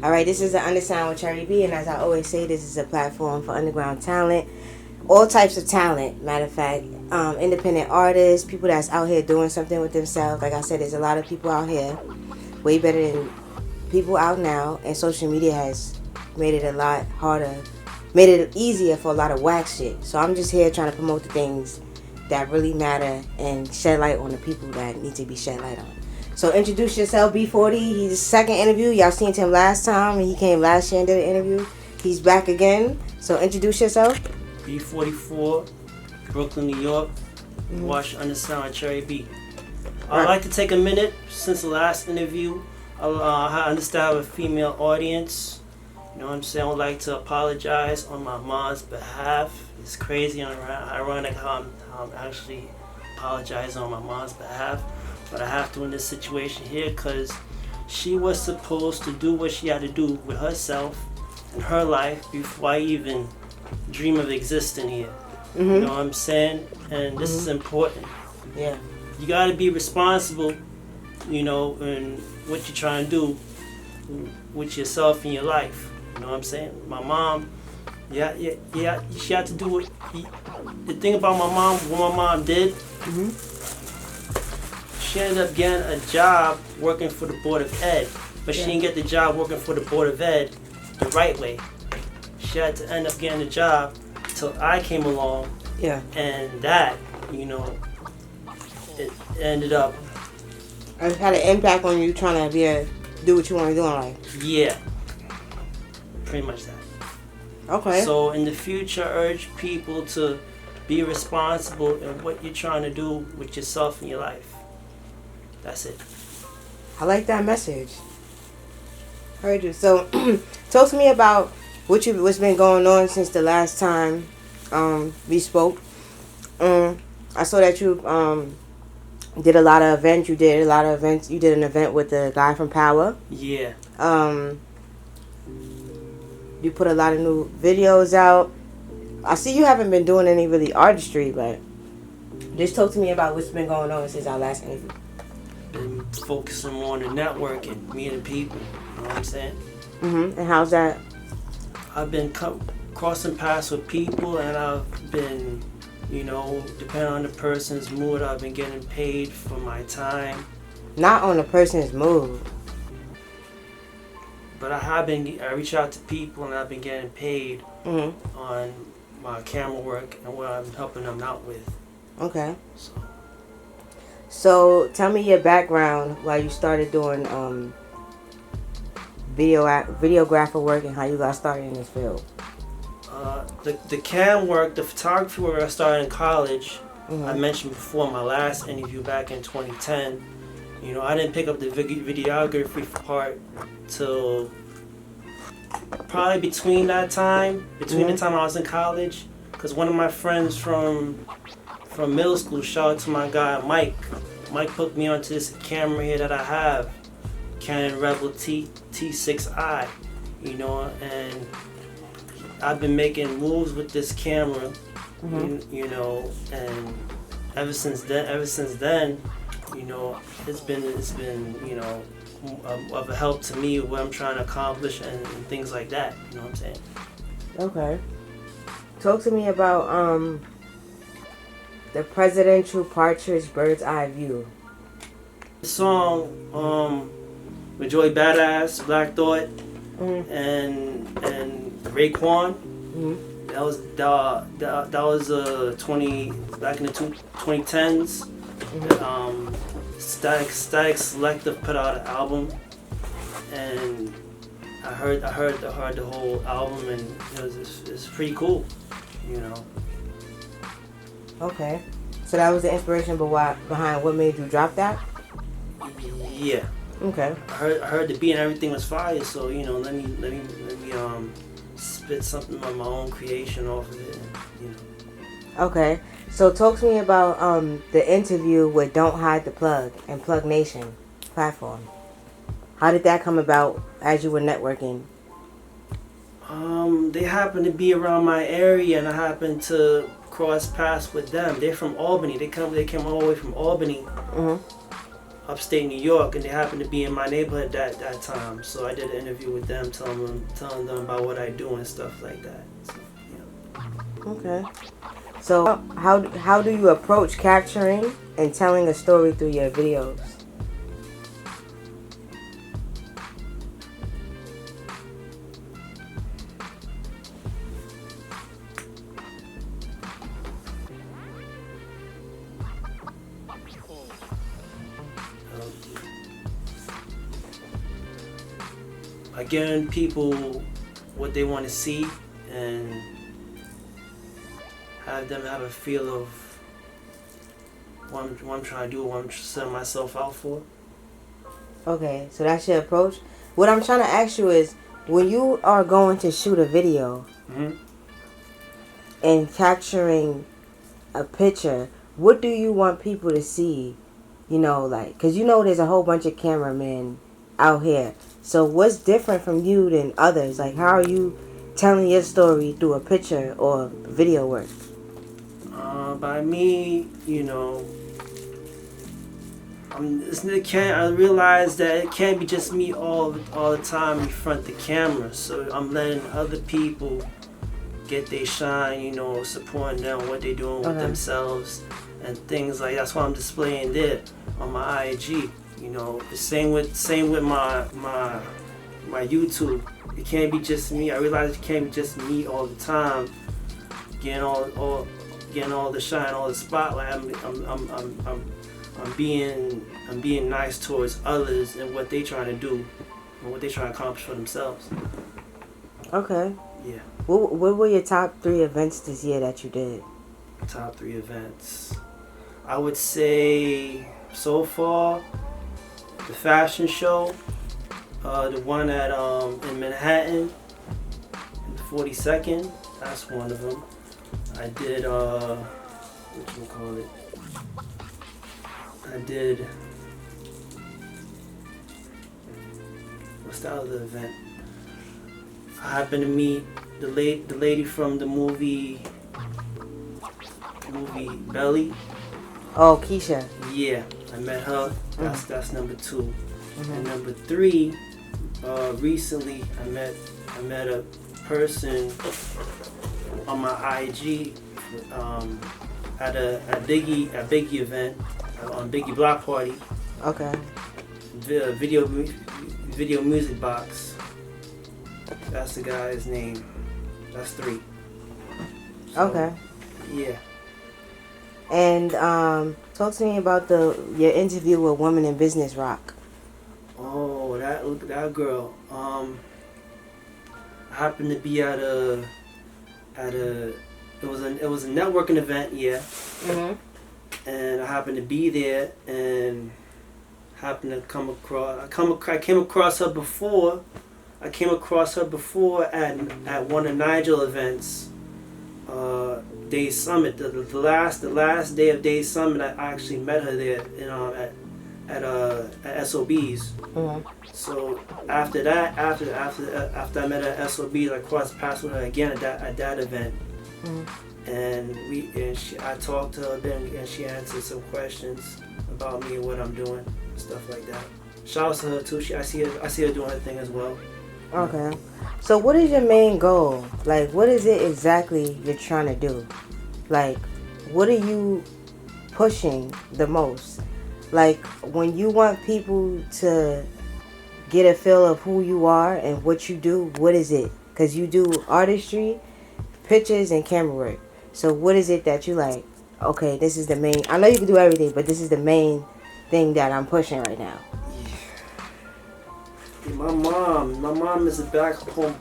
Alright, this is the Undersound with Cherri B, and as I always say, this is a platform for underground talent. All types of talent, matter of fact. Independent artists, people that's out here doing something with themselves. Like I said, there's a lot of people out here, way better than people out now, and social media has made it a lot harder, made it easier for a lot of whack shit. So I'm just here trying to promote the things that really matter and shed light on the people that need to be shed light on. So introduce yourself, BFORTY. He's second interview. Y'all seen him last time, and he came last year and did an interview. He's back again. So introduce yourself. B44, Brooklyn, New York. Watch Undersound with Cherri B. I'd like to take a minute since the last interview. I understand I have a female audience. You know what I'm saying? I would like to apologize on my mom's behalf. It's crazy and ironic how I'm actually apologizing on my mom's behalf. But I have to in this situation here because she was supposed to do what she had to do with herself and her life before I even dream of existing here. You know what I'm saying? And this is important. Yeah. You got to be responsible, you know, in what you're trying to do with yourself in your life. You know what I'm saying? My mom, yeah, she had to do it. The thing about my mom, what my mom did, she ended up getting a job working for the Board of Ed, but she didn't get the job working for the Board of Ed the right way. She had to end up getting a job till I came along, and that, you know, it ended up. It had an impact on you trying to be able to do what you want to do in life. Yeah, pretty much that. Okay. So in the future, urge people to be responsible in what you're trying to do with yourself in your life. That's it. I like that message. Heard you. So, talk to me about what's been going on since the last time we spoke. I saw that you did a lot of events. You did an event with the guy from Power. Yeah. You put a lot of new videos out. I see you haven't been doing any really artistry, but just talk to me about what's been going on since our last interview. Been focusing more on the networking, meeting people. You know what I'm saying? And how's that? I've been crossing paths with people, and I've been, you know, depending on the person's mood, I've been getting paid for my time. Not on the person's mood. But I reach out to people, and I've been getting paid on my camera work and what I'm helping them out with. Okay. So tell me your background while you started doing videographer work and how you got started in this field. The cam work, the photography work I started in college. I mentioned before in my last interview back in 2010. You know, I didn't pick up the videography part till probably between the time I was in college, because one of my friends from middle school, shout out to my guy Mike put me onto this camera here that I have, Canon Rebel T6i, you know, and I've been making moves with this camera, you know, and ever since then, you know, it's been you know, of a help to me what I'm trying to accomplish and things like that. You know what I'm saying? Okay. Talk to me about the presidential partridge bird's eye view. The song with Joey Badass, Black Thought, and Raekwon. That was back in the 2010s. Static Selective put out an album, and I heard the whole album, and it's pretty cool, you know. Okay, so that was the inspiration behind what made you drop that? Yeah. Okay. I heard the beat and everything was fire, so you know, let me spit something of my own creation off of it, you know. Okay, so talk to me about the interview with Don't Hide the Plug and Plug Nation platform. How did that come about as you were networking? They happened to be around my area, and I happened to cross paths with them. They're from Albany. They came all the way from Albany, upstate New York, and they happened to be in my neighborhood that time. So I did an interview with them, telling them about what I do and stuff like that. So, yeah. Okay. So how do you approach capturing and telling a story through your videos? Giving people what they want to see and have them have a feel of what I'm trying to do, what I'm setting myself out for. Okay, so that's your approach. What I'm trying to ask you is, when you are going to shoot a video and capturing a picture, what do you want people to see? You know, like, because you know there's a whole bunch of cameramen out here. So what's different from you than others? Like, how are you telling your story through a picture or video work? By me, you know, I realize that it can't be just me all the time in front of the camera. So I'm letting other people get their shine, you know, supporting them, what they're doing with themselves and things like that's what I'm displaying there on my IG. You know, the same with my YouTube. It can't be just me. I realize it can't be just me all the time, getting all the shine, all the spotlight. I'm being nice towards others and what they trying to do and what they trying to accomplish for themselves. Okay. Yeah. What were your top 3 events this year that you did? Top 3 events. I would say so far, the fashion show, the one at in Manhattan, in the 42nd. That's one of them. I did what you call it? I did. What's the other event? I happened to meet the lady from the movie Belly. Oh, Keisha. Yeah, I met her. That's number 2. And number 3, recently I met a person on my IG at a Biggie event on Biggie Block Party. Okay. Video music box. That's the guy's name. That's 3. So, okay. Yeah. And talk to me about your interview with Women in Business Rock. Oh, that girl. I happened to be at a it was a networking event, yeah. And I happened to be there and happened to I came across her before. I came across her before at one of Nigel events. Day Summit, the last day of Day Summit, I actually met her there, you know, at SOBs. So after that, after I met her at SOBs, I crossed paths with her again at that event. And I talked to her then, and she answered some questions about me and what I'm doing, stuff like that. Shout out to her too. I see her doing her thing as well. Okay. So what is your main goal? Like, what is it exactly you're trying to do? Like, what are you pushing the most? Like, when you want people to get a feel of who you are and what you do, what is it? Because you do artistry, pictures, and camera work. So what is it that you like, okay, this is the main, I know you can do everything, but this is the main thing that I'm pushing right now? My mom is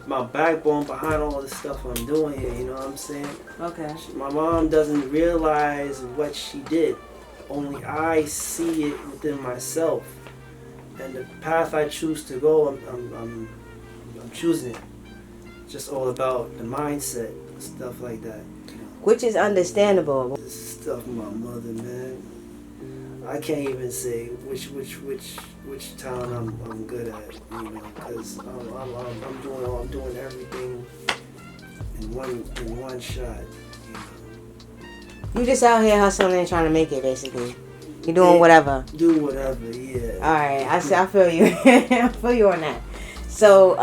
my backbone behind all the stuff I'm doing here, you know what I'm saying? Okay. My mom doesn't realize what she did. Only I see it within myself. And the path I choose to go, I'm choosing it. It's just all about the mindset, stuff like that. You know? Which is understandable. This is stuff my mother, man. I can't even say which talent I'm good at, you know, because I'm doing everything in one shot, you know. You just out here hustling and trying to make it, basically. You're doing whatever. Do whatever, yeah. All right, I feel you. I feel you on that. So,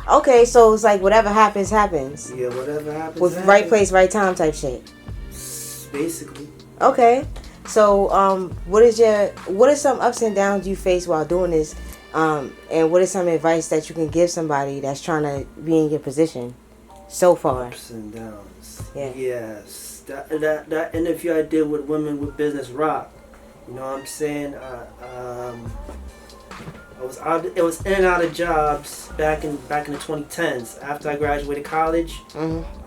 okay, so it's like whatever happens, happens. Yeah, whatever happens. With happens. right place, right time type shit. Basically. Okay, so what are some ups and downs you face while doing this, and what is some advice that you can give somebody that's trying to be in your position so far? Ups and downs. Yeah. Yes. That interview I did with Women with Business Rock. You know what I'm saying? It was in and out of jobs back in the 2010s. After I graduated college,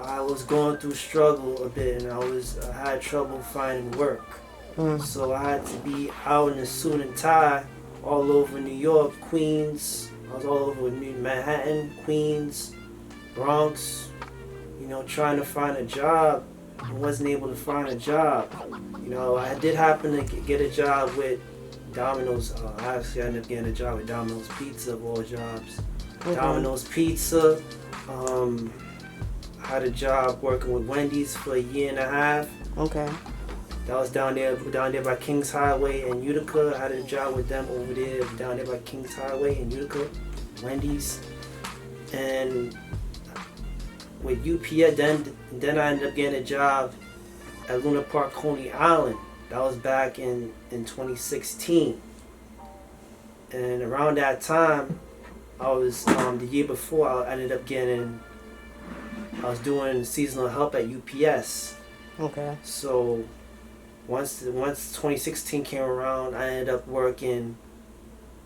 I was going through struggle a bit, and I had trouble finding work. So I had to be out in a suit and tie all over New York, Queens. I was all over Manhattan, Queens, Bronx. You know, trying to find a job. I wasn't able to find a job. You know, I did happen to get a job with Domino's. I actually ended up getting a job with Domino's Pizza of all jobs. Domino's Pizza. I had a job working with Wendy's for a year and a half. Okay. That was down there by Kings Highway in Utica. I had a job with them over there down there by Kings Highway in Utica, Wendy's. And with UPS, then I ended up getting a job at Luna Park, Coney Island. That was back in 2016. And around that time, I was the year before I was doing seasonal help at UPS. Okay. So once 2016 came around, I ended up getting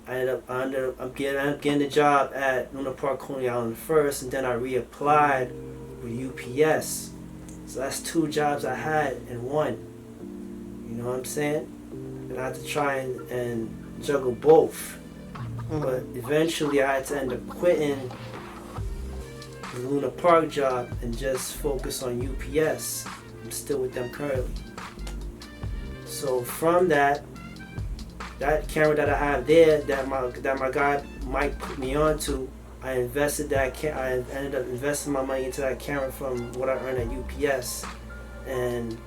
a job at Luna Park, Coney Island first, and then I reapplied with UPS. So that's 2 jobs I had in one. You know what I'm saying? And I had to try and juggle both. But eventually I had to end up quitting the Luna Park job and just focus on UPS. I'm still with them currently. So from that camera that I have there, that my guy Mike put me onto, I ended up investing my money into that camera from what I earned at UPS, and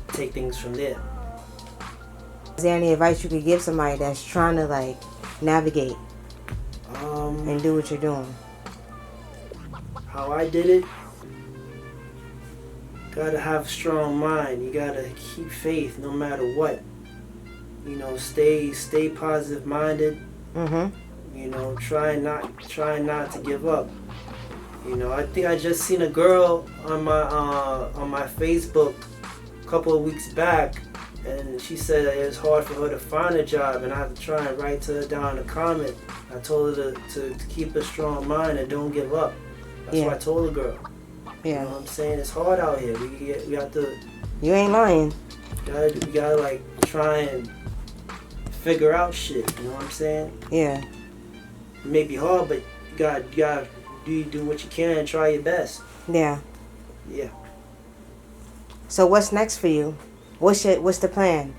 take things from there. Is there any advice you could give somebody that's trying to like navigate and do what you're doing? How I did it? Gotta have a strong mind. You gotta keep faith no matter what. You know, stay positive minded. You know, try not to give up. You know, I think I just seen a girl on my Facebook a couple of weeks back, and she said that it was hard for her to find a job, and I had to try and write to her down in the comment. I told her to keep a strong mind and don't give up. That's what I told the girl. Yeah. You know what I'm saying? It's hard out here. We have to. You ain't lying. We gotta like try and figure out shit. You know what I'm saying? Yeah. It may be hard, but you gotta do what you can and try your best. Yeah. Yeah. So what's next for you? What's the plan?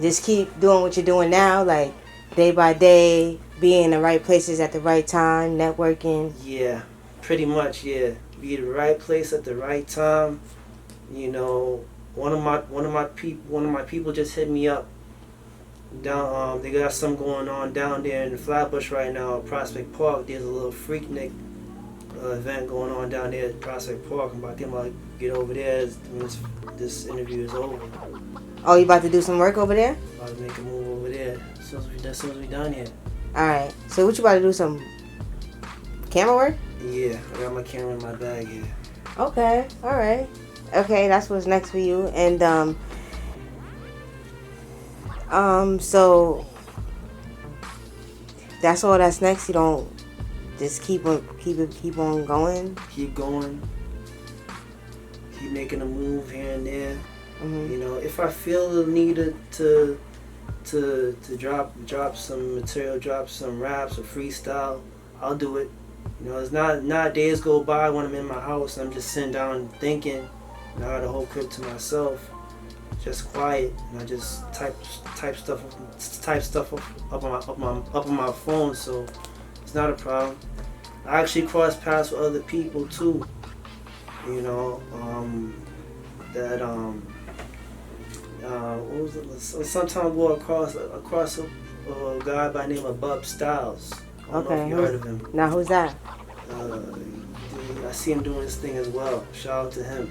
Just keep doing what you're doing now, like day by day, be in the right places at the right time, networking. Yeah, pretty much. Yeah, be at the right place at the right time. You know, one of my people just hit me up. Down, they got something going on down there in Flatbush right now at Prospect Park. There's a little Freaknik event going on down there at Prospect Park. I'm about to get over there when this interview is over. Oh, you about to do some work over there? About to make a move over there as soon as we done here. All right. So what you about to do? Some camera work? Yeah, I got my camera in my bag here. Okay. All right. Okay, that's what's next for you. And so that's all that's next. You don't just keep on going. Keep going. Keep making a move here and there. You know, if I feel the need to drop some material, drop some raps or freestyle, I'll do it. You know, it's not days go by when I'm in my house and I'm just sitting down thinking. And I got the whole crib to myself, just quiet, and I just type stuff up on my phone. So it's not a problem. I actually cross paths with other people too. You know, What was it? Some time ago across a guy by the name of Bub Styles. I don't know if you heard of him. Now who's that? I see him doing this thing as well. Shout out to him.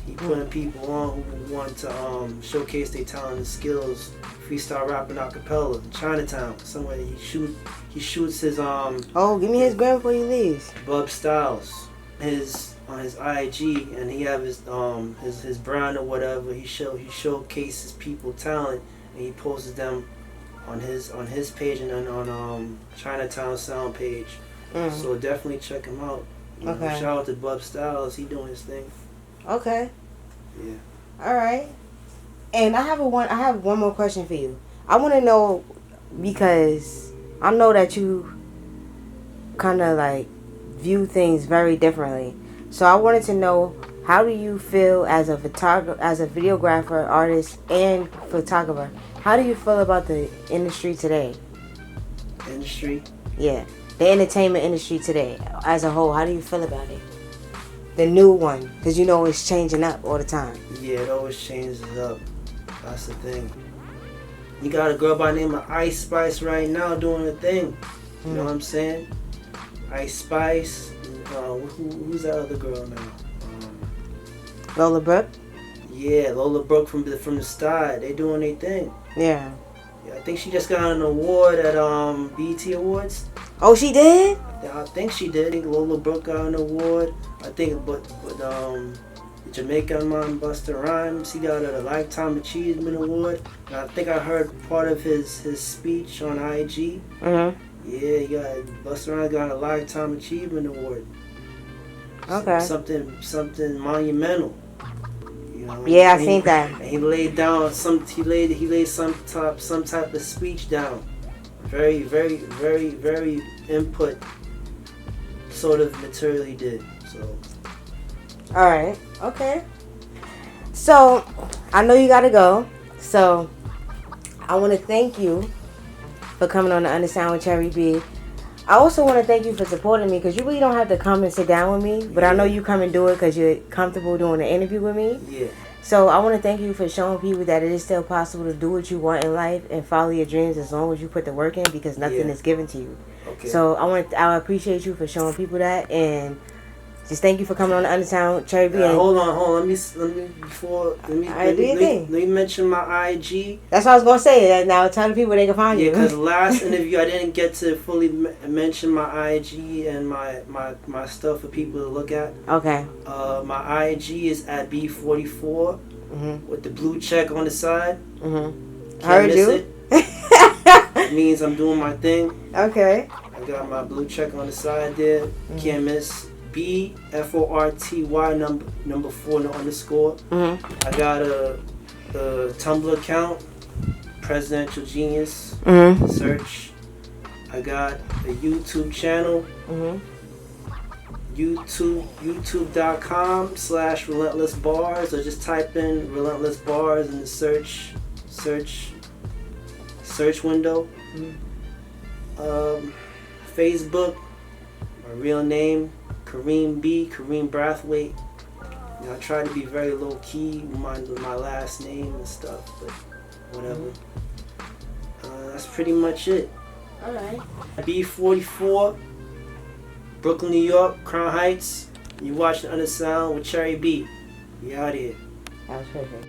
He putting people on who want to showcase their talent and skills. Freestyle rapping a cappella in Chinatown. Somewhere he shoots his Oh, give me his gram before you leave. Bub Styles. On his IG, and he have his brand or whatever. He showcases people talent, and he posts them on his page and then on Chinatown Sound page. So definitely check him out. Okay. Shout out to Bub Styles. He doing his thing. Okay. Yeah. All right. And I have one more question for you. I want to know, because I know that you kind of like view things very differently. So I wanted to know, how do you feel as a videographer, artist, and photographer? How do you feel about the industry today? Industry? Yeah, the entertainment industry today as a whole. How do you feel about it? The new one, because you know it's changing up all the time. Yeah, it always changes up. That's the thing. You got a girl by the name of Ice Spice right now doing a thing. You know what I'm saying? Ice Spice. Who's that other girl now? Lola Brooke? Yeah, Lola Brooke from the Sty. They doing their thing. Yeah. I think she just got an award at BET Awards. Oh, she did? Yeah, I think she did. I think Lola Brooke got an award. I think, but the Jamaican man Busta Rhymes, he got a Lifetime Achievement Award. And I think I heard part of his speech on IG. Mm-hmm. Yeah, Busta Rhymes got a Lifetime Achievement Award. Okay. Something monumental. You know, yeah, I seen that. And he laid down some type of speech down. Very, very, very, very input sort of material he did. So. All right. Okay. So I know you gotta go. So I want to thank you for coming on to Understand with Cherri B. I also want to thank you for supporting me, because you really don't have to come and sit down with me, but I know you come and do it because you're comfortable doing an interview with me. Yeah. So I want to thank you for showing people that it is still possible to do what you want in life and follow your dreams as long as you put the work in, because nothing is given to you. Okay. So I appreciate you for showing people that, and just thank you for coming on to Understand with Cherri B. Hold on. Let me mention my IG. That's what I was gonna say. Now tell the people they can find you. Yeah, because the last interview I didn't get to fully mention my IG and my stuff for people to look at. Okay. My IG is at BFORTY with the blue check on the side. Heard you. It means I'm doing my thing. Okay. I got my blue check on the side there. Can't miss. BFORTY number 4 no underscore. I got a Tumblr account, Presidential Genius. Search. I got a YouTube channel. YouTube.com/relentlessbars, or just type in Relentless Bars in the search window. Facebook, my real name, Kareem Brathwaite. You know, I try to be very low key with my last name and stuff, but whatever. That's pretty much it. Alright. B44, Brooklyn, New York, Crown Heights. You watching Undersound with Cherri B. We out here. That was perfect.